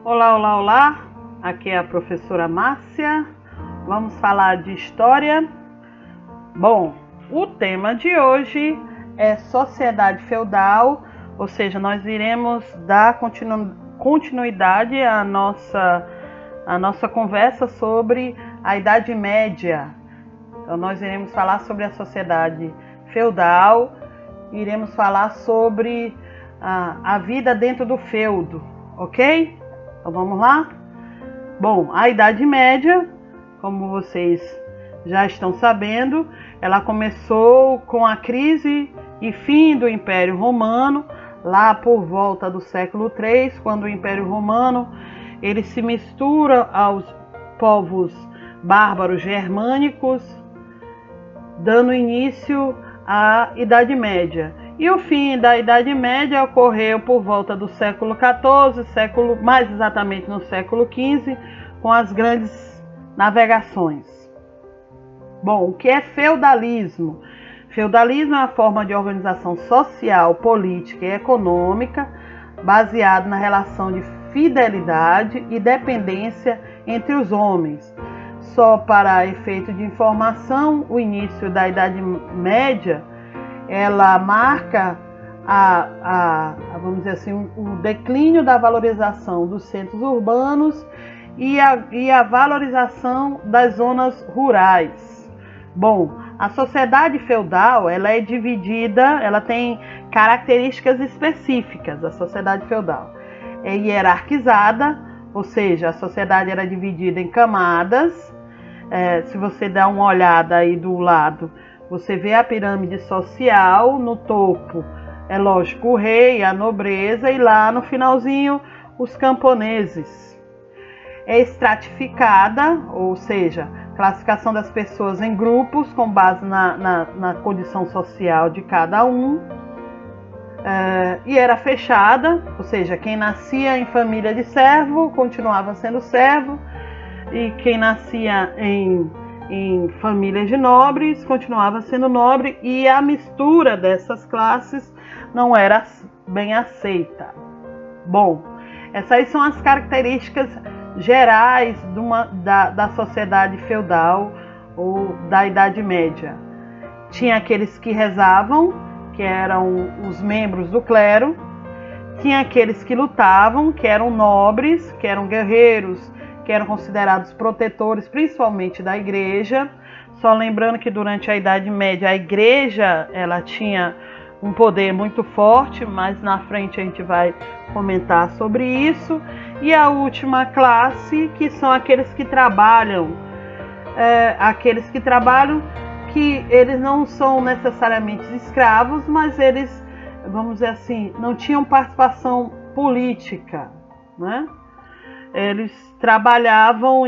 Olá, olá, olá! Aqui é a professora Márcia. Vamos falar de história. Bom, o tema de hoje é sociedade feudal, ou seja, nós iremos dar continuidade à nossa conversa sobre a Idade Média. Então, nós iremos falar sobre a sociedade feudal, iremos falar sobre a vida dentro do feudo, ok? Então vamos lá? Bom, a Idade Média, como vocês já estão sabendo, ela começou com a crise e fim do Império Romano, lá por volta do século III, quando o Império Romano ele se mistura aos povos bárbaros germânicos, dando início à Idade Média. E o fim da Idade Média ocorreu por volta do século XIV, mais exatamente no século XV, com as grandes navegações. Bom, o que é feudalismo? Feudalismo é uma forma de organização social, política e econômica baseada na relação de fidelidade e dependência entre os homens. Só para efeito de informação, o início da Idade Média ela marca vamos dizer assim, o declínio da valorização dos centros urbanos e a valorização das zonas rurais. Bom, a sociedade feudal ela é dividida, ela tem características específicas. A sociedade feudal é hierarquizada, ou seja, a sociedade era dividida em camadas. Se você der uma olhada aí do lado, você vê a pirâmide social, no topo é lógico o rei, a nobreza e lá no finalzinho os camponeses. É estratificada, ou seja, classificação das pessoas em grupos com base na condição social de cada um. E era fechada, ou seja, quem nascia em família de servo continuava sendo servo e quem nascia em famílias de nobres continuava sendo nobre, e a mistura dessas classes não era bem aceita. Bom, essas aí são as características gerais da sociedade feudal ou da Idade Média. Tinha aqueles que rezavam, que eram os membros do clero, tinha aqueles que lutavam, que eram nobres, que eram guerreiros, que eram considerados protetores, principalmente da igreja. Só lembrando que durante a Idade Média a igreja ela tinha um poder muito forte, mas na frente a gente vai comentar sobre isso. E a última classe, que são aqueles que trabalham, que eles não são necessariamente escravos, mas eles, vamos dizer assim, não tinham participação política, né? Eles trabalhavam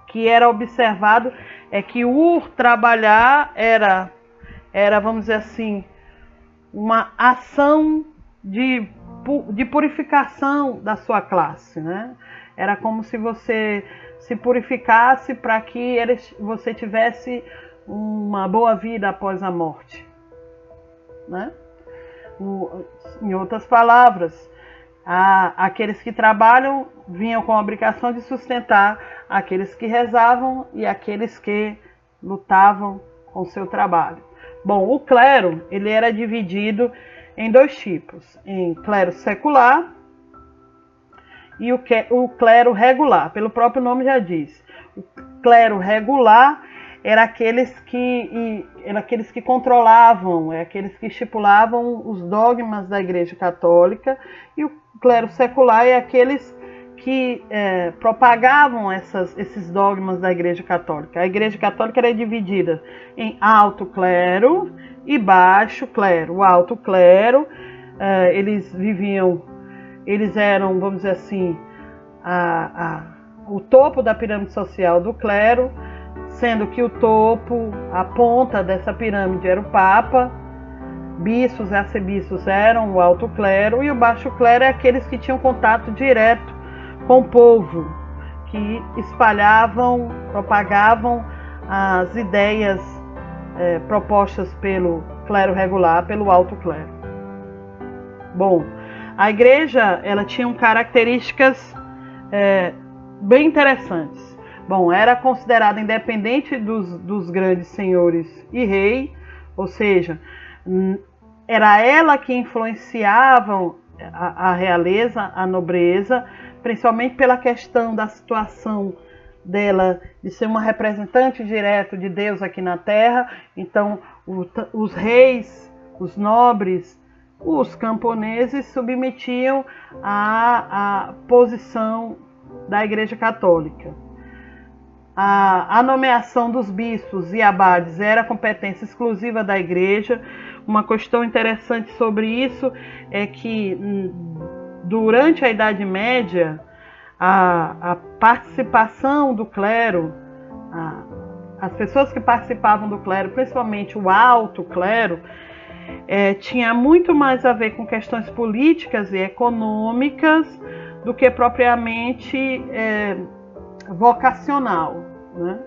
que era observado é que o trabalhar era, vamos dizer assim, uma ação de purificação da sua classe, né? Era como se você se purificasse para que você tivesse uma boa vida após a morte, né? Em outras palavras, aqueles que trabalham vinham com a obrigação de sustentar aqueles que rezavam e aqueles que lutavam com seu trabalho. Bom, o clero ele era dividido em dois tipos, em clero secular e o clero regular. Pelo próprio nome já diz. O clero regular era aqueles que controlavam, aqueles que estipulavam os dogmas da Igreja Católica, e o clero secular é aqueles que propagavam esses dogmas da Igreja Católica. A Igreja Católica era dividida em alto clero e baixo clero. O alto clero, eles eram, vamos dizer assim, o topo da pirâmide social do clero, sendo que o topo, a ponta dessa pirâmide era o Papa, bispos e arcebispos eram o alto clero, e o baixo clero é aqueles que tinham contato direto com o povo, que espalhavam, propagavam as ideias propostas pelo clero regular, pelo alto clero. Bom, A igreja, ela tinha características bem interessantes. Bom, era considerada independente dos grandes senhores e rei, ou seja, era ela que influenciava a realeza, a nobreza, principalmente pela questão da situação dela de ser uma representante direta de Deus aqui na Terra. Então, os reis, os nobres, os camponeses submetiam à posição da Igreja Católica. A nomeação dos bispos e abades era competência exclusiva da Igreja. Uma questão interessante sobre isso é que durante a Idade Média, a participação do clero, as pessoas que participavam do clero, principalmente o alto clero, tinha muito mais a ver com questões políticas e econômicas do que propriamente vocacional, né?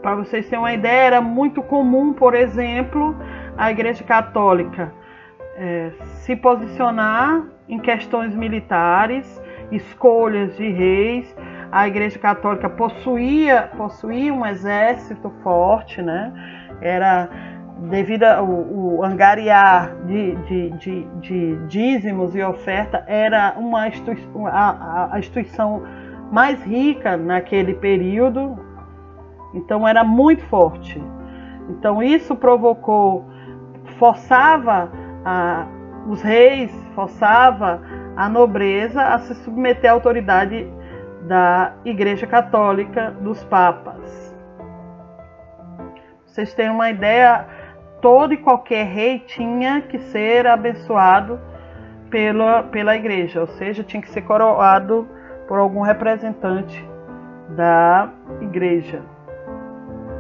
Para vocês terem uma ideia, era muito comum, por exemplo, a Igreja Católica se posicionar em questões militares, escolhas de reis. A Igreja Católica possuía um exército forte, né? Era devido ao angariar de dízimos e oferta, era a instituição mais rica naquele período. Então era muito forte. Então isso forçava os reis, forçava a nobreza a se submeter à autoridade da Igreja Católica, dos papas. Vocês têm uma ideia, todo e qualquer rei tinha que ser abençoado pela Igreja, ou seja, tinha que ser coroado por algum representante da Igreja.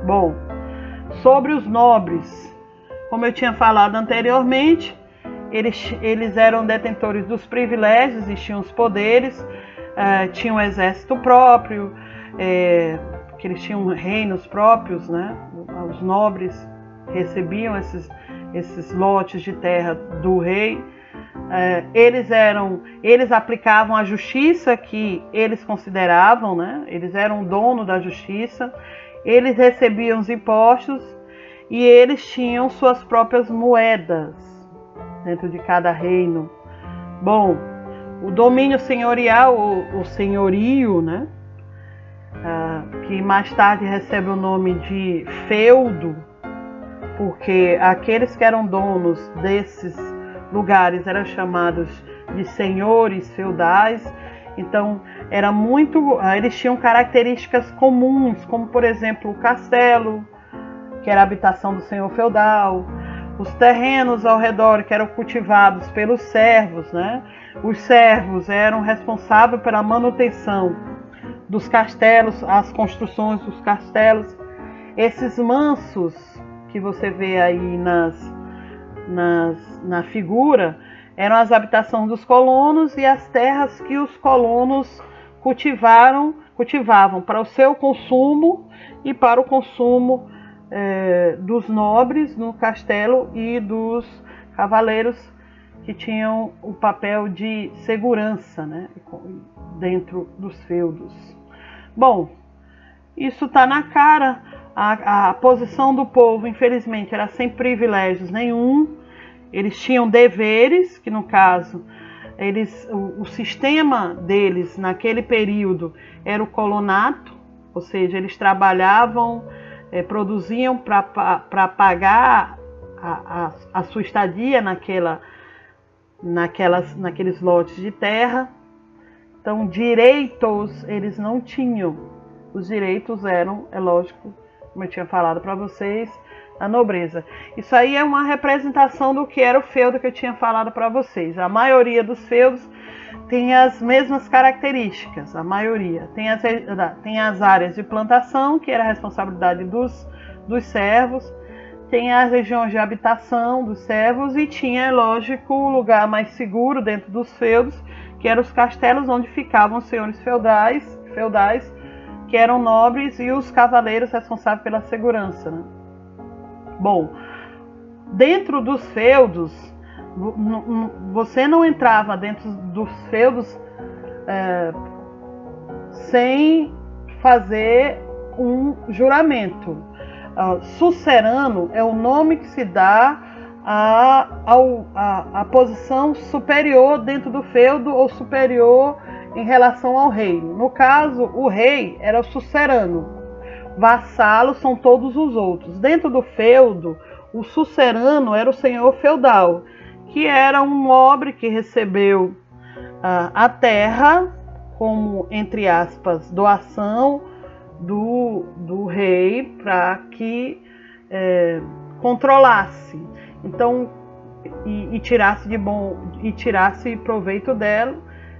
Bom, sobre os nobres, como eu tinha falado anteriormente, eles eram detentores dos privilégios, existiam os poderes, tinham um exército próprio, que eles tinham reinos próprios, né? Os nobres recebiam esses lotes de terra do rei. Eles aplicavam a justiça que eles consideravam, né? Eles eram o dono da justiça, eles recebiam os impostos e eles tinham suas próprias moedas dentro de cada reino. Bom, o domínio senhorial, o senhorio, né? Que mais tarde recebe o nome de feudo, porque aqueles que eram donos desses lugares eram chamados de senhores feudais. Então eles tinham características comuns, como por exemplo o castelo, que era a habitação do senhor feudal, os terrenos ao redor que eram cultivados pelos servos, né? Os servos eram responsáveis pela manutenção dos castelos, as construções dos castelos. Esses mansos que você vê aí na figura eram as habitações dos colonos e as terras que os colonos cultivavam para o seu consumo e para o consumo dos nobres no castelo e dos cavaleiros, que tinham o papel de segurança, né, dentro dos feudos. Bom, isso está na cara. A posição do povo, infelizmente, era sem privilégios nenhum. Eles tinham deveres, que no caso, o sistema deles naquele período era o colonato, ou seja, eles trabalhavam, produziam para pagar a sua estadia naqueles lotes de terra. Então, direitos eles não tinham. Os direitos eram, é lógico, como eu tinha falado para vocês, a nobreza. Isso aí é uma representação do que era o feudo que eu tinha falado para vocês. A maioria dos feudos tem as mesmas características. A maioria tem as áreas de plantação, que era a responsabilidade dos servos. Tem as regiões de habitação dos servos e tinha, lógico, o lugar mais seguro dentro dos feudos, que eram os castelos onde ficavam os senhores feudais, que eram nobres, e os cavaleiros responsáveis pela segurança, né? Bom, dentro dos feudos Você não entrava dentro dos feudos sem fazer um juramento. Sucerano é o nome que se dá à posição superior dentro do feudo ou superior em relação ao rei. No caso, o rei era o sucerano. Vassalos são todos os outros. Dentro do feudo, o sucerano era o senhor feudal, que era um nobre que recebeu a terra como, entre aspas, doação do rei para que controlasse. Então, e tirasse proveito dela,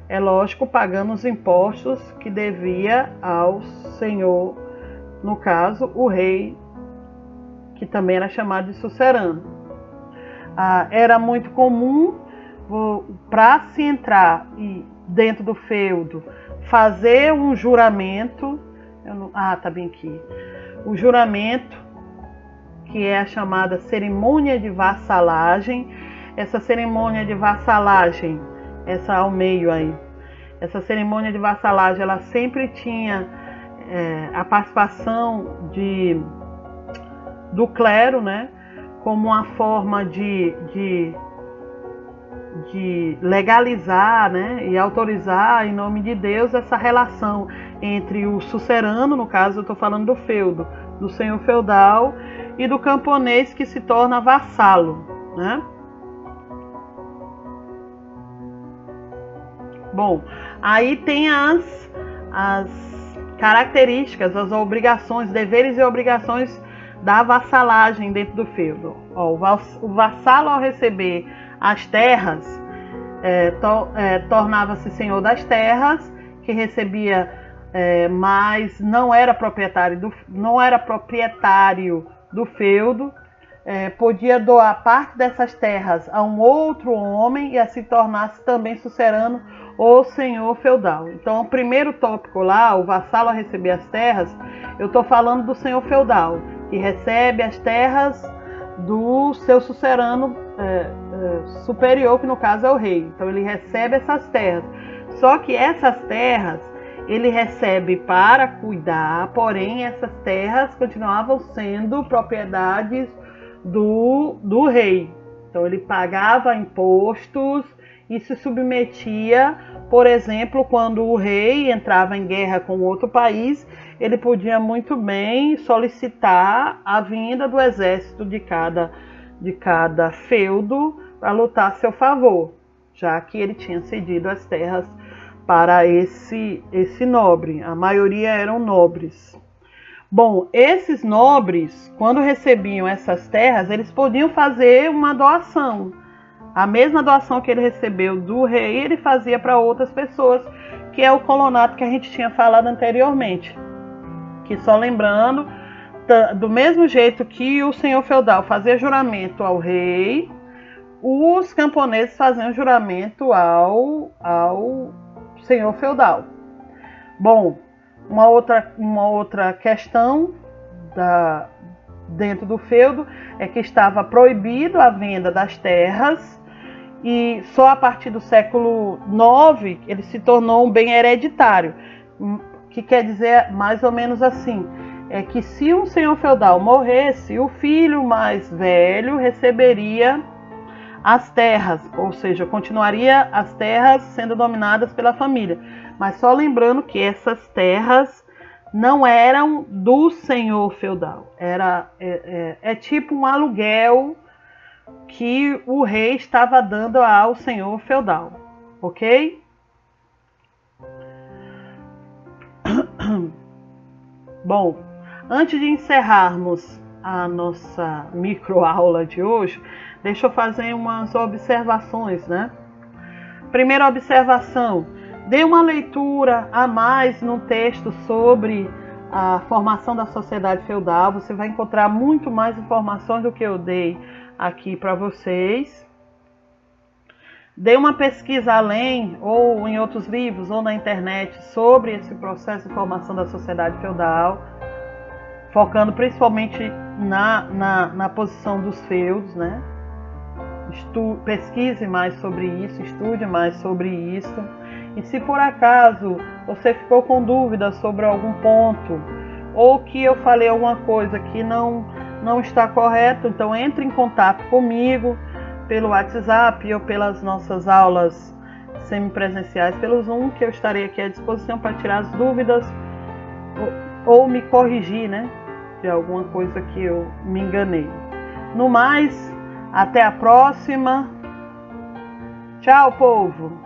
é lógico, pagando os impostos que devia ao senhor, no caso, o rei, que também era chamado de sucerano. Era muito comum para se entrar dentro do feudo, fazer um juramento. Tá bem aqui. O juramento, que é a chamada cerimônia de vassalagem. Essa cerimônia de vassalagem, essa ao meio aí, essa cerimônia de vassalagem, ela sempre tinha a participação do clero, né, como uma forma de legalizar, né, e autorizar em nome de Deus essa relação entre o sucerano, no caso eu estou falando do feudo, do senhor feudal, e do camponês que se torna vassalo, né? Bom, aí tem as características, as obrigações, deveres e obrigações da vassalagem dentro do feudo. O vassalo, ao receber as terras, tornava-se senhor das terras, que recebia, mas não era proprietário do feudo, podia doar parte dessas terras a um outro homem e assim tornar-se também sucerano ou senhor feudal. Então, o primeiro tópico lá, o vassalo a receber as terras, eu estou falando do senhor feudal, que recebe as terras do seu sucerano superior, que no caso é o rei. Então, ele recebe essas terras. Só que essas terras ele recebe para cuidar, porém essas terras continuavam sendo propriedades do rei. Então ele pagava impostos e se submetia, por exemplo, quando o rei entrava em guerra com outro país, ele podia muito bem solicitar a vinda do exército de cada feudo para lutar a seu favor, já que ele tinha cedido as terras para esse nobre. A maioria eram nobres. Bom, esses nobres, quando recebiam essas terras, eles podiam fazer uma doação. A mesma doação que ele recebeu do rei, ele fazia para outras pessoas, que é o colonato que a gente tinha falado anteriormente. Que, só lembrando, do mesmo jeito que o senhor feudal fazia juramento ao rei, os camponeses faziam juramento ao senhor feudal. Bom, uma outra questão dentro do feudo é que estava proibido a venda das terras, e só a partir do século IX ele se tornou um bem hereditário, que quer dizer mais ou menos assim, é que se um senhor feudal morresse, o filho mais velho receberia as terras, ou seja, continuaria as terras sendo dominadas pela família. Mas só lembrando que essas terras não eram do senhor feudal. É tipo um aluguel que o rei estava dando ao senhor feudal, ok? Bom, antes de encerrarmos a nossa microaula de hoje, deixa eu fazer umas observações, né? Primeira observação, dê uma leitura a mais no texto sobre a formação da sociedade feudal. Você vai encontrar muito mais informações do que eu dei aqui para vocês. Dê uma pesquisa além, ou em outros livros, ou na internet, sobre esse processo de formação da sociedade feudal, focando principalmente na posição dos feudos, né? pesquise mais sobre isso, estude mais sobre isso. E se por acaso você ficou com dúvidas sobre algum ponto, ou que eu falei alguma coisa que não está correto, então entre em contato comigo pelo WhatsApp ou pelas nossas aulas semipresenciais pelo Zoom, que eu estarei aqui à disposição para tirar as dúvidas ou me corrigir, né, de alguma coisa que eu me enganei. No mais, até a próxima. Tchau, povo!